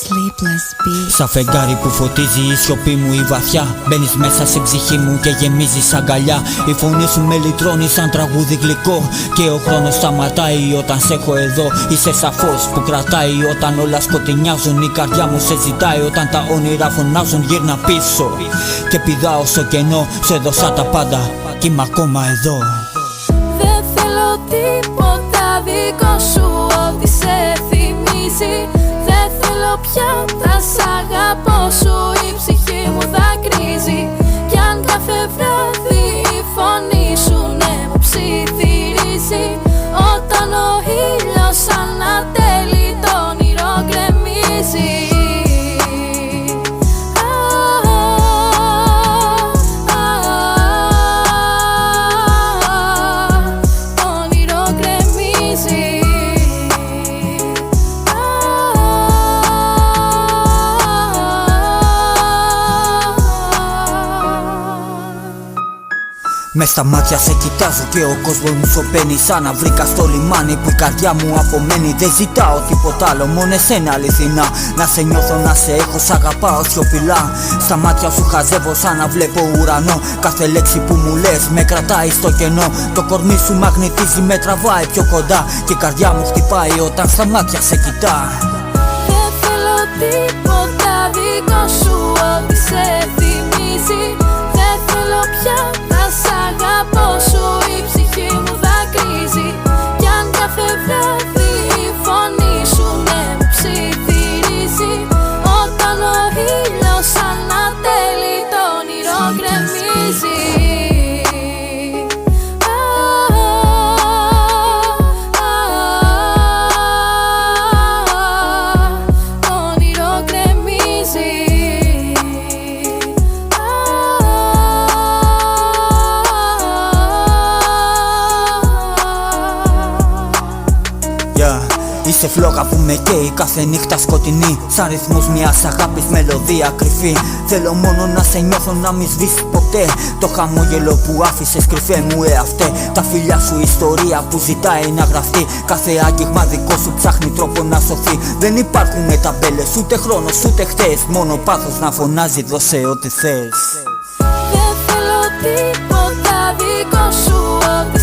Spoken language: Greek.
Sleepless beat. Σαν φεγγάρι που φωτίζει η σιωπή μου η βαθιά. Μπαίνεις μέσα στην ψυχή μου και γεμίζεις αγκαλιά. Η φωνή σου με λυτρώνει σαν τραγούδι γλυκό. Και ο χρόνος σταματάει όταν σε έχω εδώ. Είσαι σαν φως που κρατάει όταν όλα σκοτεινιάζουν. Η καρδιά μου σε ζητάει όταν τα όνειρα φωνάζουν. Γύρνα πίσω και πηδάω στο κενό. Σου έδωσα τα πάντα κι είμαι ακόμα εδώ. Δεν θέλω τίποτα δικό σου, ό,τι σε θυμίζει. Δεν θέλω πια, θα σ' αγαπώ σου. Η ψυχή μου δακρύζει. Κι αν κάθε βράδυ η φωνή σου ναι μου ψιθυρίζει. Όταν ο ήλιος ανατέλει το όνειρο γκρεμίζει. Μες στα μάτια σε κοιτάζω και ο κόσμος μου σωπαίνει. Σαν να βρήκα στο λιμάνι που η καρδιά μου απομένει. Δεν ζητάω τίποτα άλλο, μόνο εσένα αληθινά. Να σε νιώθω, να σε έχω, σ' αγαπάω σιωπηλά. Στα μάτια σου χαζεύω σαν να βλέπω ουρανό. Κάθε λέξη που μου λες με κρατάει στο κενό. Το κορμί σου μαγνητίζει, με τραβάει πιο κοντά. Και η καρδιά μου χτυπάει όταν στα μάτια σε κοιτά. Δεν θέλω τίποτα δικό σου, ό,τι σε θυμίζει. Δεν θέλω πια, θα σ' αγαπώ σου. Η ψυχή μου δακρύζει. Κι αν κάθε βράδυ η φωνή σου ναι μου ψιθυρίζει. Όταν ο ήλιος ανατέλει το όνειρο γκρεμίζει. Το όνειρο γκρεμίζει. Είσαι φλόγα που με καίει κάθε νύχτα σκοτεινή. Σαν ρυθμός μιας αγάπης μελωδία κρυφή. Θέλω μόνο να σε νιώθω, να μη σβήσεις ποτέ. Το χαμόγελο που άφησες κρυφέ μου εαυτέ. Τα φιλιά σου ιστορία που ζητάει να γραφτεί. Κάθε άγγιγμα δικό σου ψάχνει τρόπο να σωθεί. Δεν υπάρχουνε ταμπέλες, ούτε χρόνος ούτε χθες. Μόνο πάθος να φωνάζει, δώσε ό,τι θες. Δεν θέλω τίποτα δικό σου, ό,τι